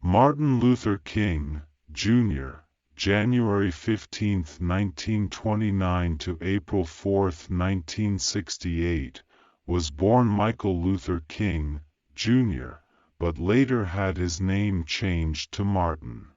Martin Luther King, Jr., January 15, 1929 to April 4, 1968, was born Michael Luther King, Jr., but later had his name changed to Martin.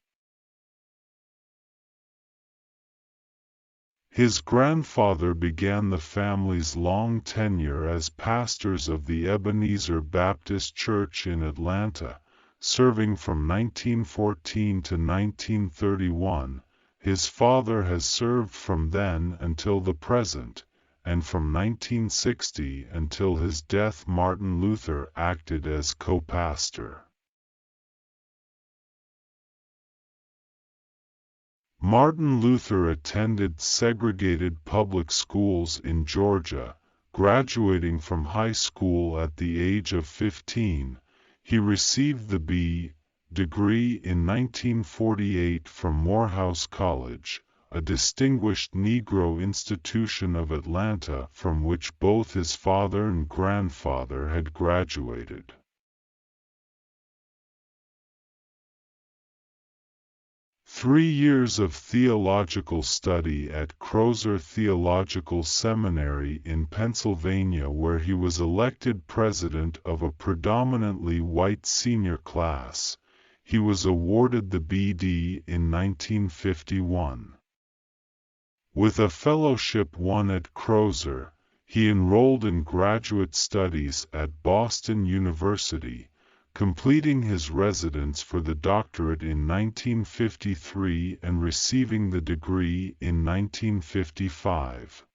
His grandfather began the family's long tenure as pastors of the Ebenezer Baptist Church in Atlanta, serving from 1914 to 1931. His father has served from then until the present, and from 1960 until his death Martin Luther acted as co-pastor. Martin Luther attended segregated public schools in Georgia. Graduating from high school at the age of 15, he received the B. degree in 1948 from Morehouse College, a distinguished Negro institution of Atlanta from which both his father and grandfather had graduated. Three years of theological study at Crozer Theological Seminary in Pennsylvania, where he was elected president of a predominantly white senior class. He was awarded the B.D. in 1951. With a fellowship won at Crozer, he enrolled in graduate studies at Boston University, completing his residence for the doctorate in 1953 and receiving the degree in 1955.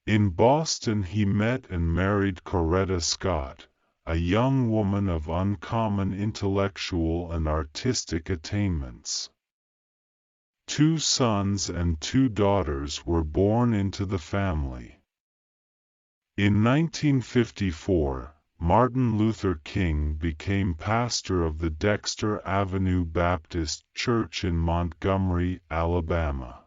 In Boston he met and married Coretta Scott, a young woman of uncommon intellectual and artistic attainments. 2 sons and 2 daughters were born into the family. In 1954, Martin Luther King became pastor of the Dexter Avenue Baptist Church in Montgomery, Alabama.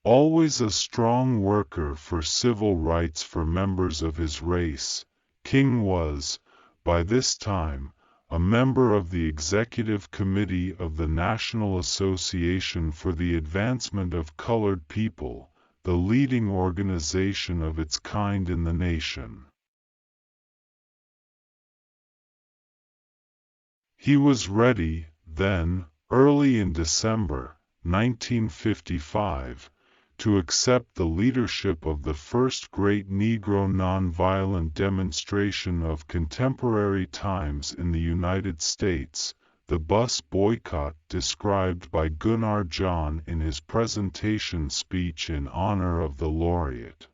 Always a strong worker for civil rights for members of his race, King was, by this time, a member of the Executive Committee of the National Association for the Advancement of Colored People, the leading organization of its kind in the nation. He was ready, then, early in December 1955, to accept the leadership of the first great Negro nonviolent demonstration of contemporary times in the United States, the bus boycott described by Gunnar John in his presentation speech in honor of the laureate.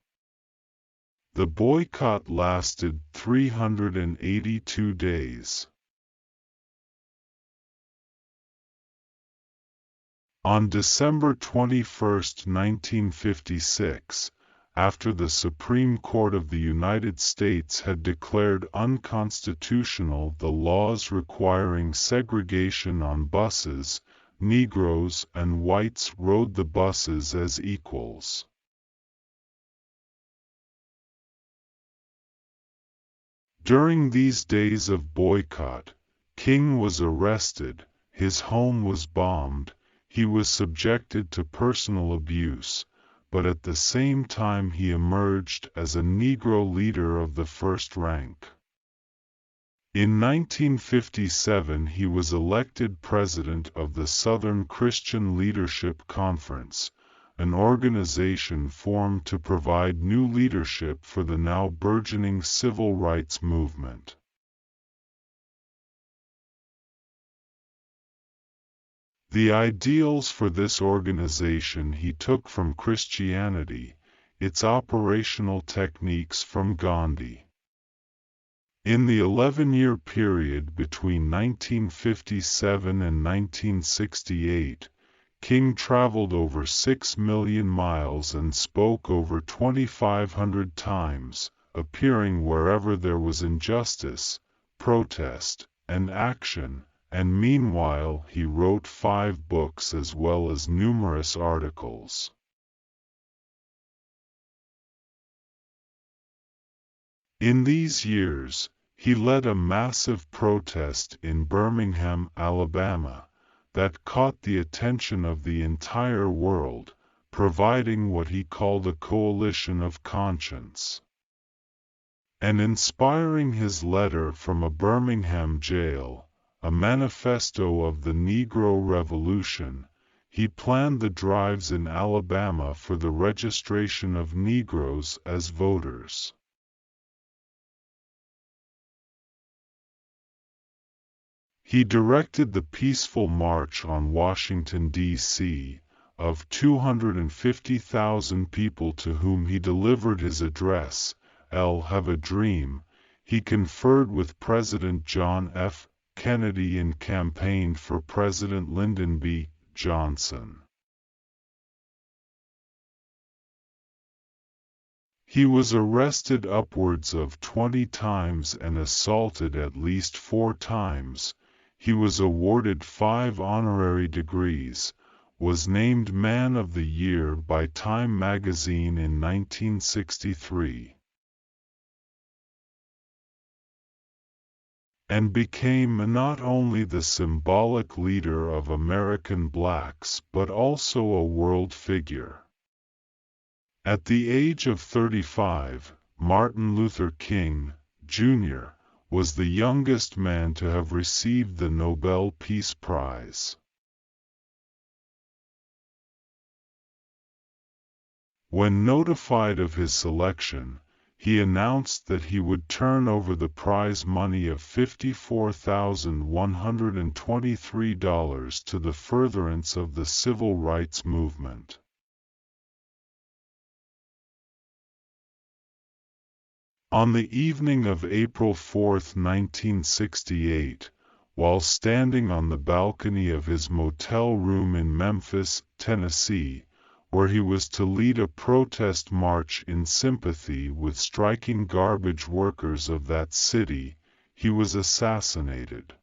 The boycott lasted 382 days. On December 21, 1956, after the Supreme Court of the United States had declared unconstitutional the laws requiring segregation on buses, Negroes and whites rode the buses as equals. During these days of boycott, King was arrested, his home was bombed, he was subjected to personal abuse, but at the same time he emerged as a Negro leader of the first rank. In 1957 he was elected president of the Southern Christian Leadership Conference, an organization formed to provide new leadership for the now burgeoning civil rights movement. The ideals for this organization he took from Christianity, its operational techniques from Gandhi. In the 11-year period between 1957 and 1968, King traveled over 6 million miles and spoke over 2,500 times, appearing wherever there was injustice, protest, and action, and meanwhile he wrote 5 books as well as numerous articles. In these years, he led a massive protest in Birmingham, Alabama, that caught the attention of the entire world, providing what he called a coalition of conscience. And inspiring his letter from a Birmingham jail, a manifesto of the Negro Revolution, he planned the drives in Alabama for the registration of Negroes as voters. He directed the peaceful march on Washington, D.C., of 250,000 people to whom he delivered his address, "I'll Have a Dream." He conferred with President John F. Kennedy and campaigned for President Lyndon B. Johnson. He was arrested upwards of 20 times and assaulted at least 4 times. He was awarded 5 honorary degrees, was named Man of the Year by Time magazine in 1963, and became not only the symbolic leader of American blacks but also a world figure. At the age of 35, Martin Luther King, Jr., was the youngest man to have received the Nobel Peace Prize. When notified of his selection, he announced that he would turn over the prize money of $54,123 to the furtherance of the civil rights movement. On the evening of April 4, 1968, while standing on the balcony of his motel room in Memphis, Tennessee, where he was to lead a protest march in sympathy with striking garbage workers of that city, he was assassinated.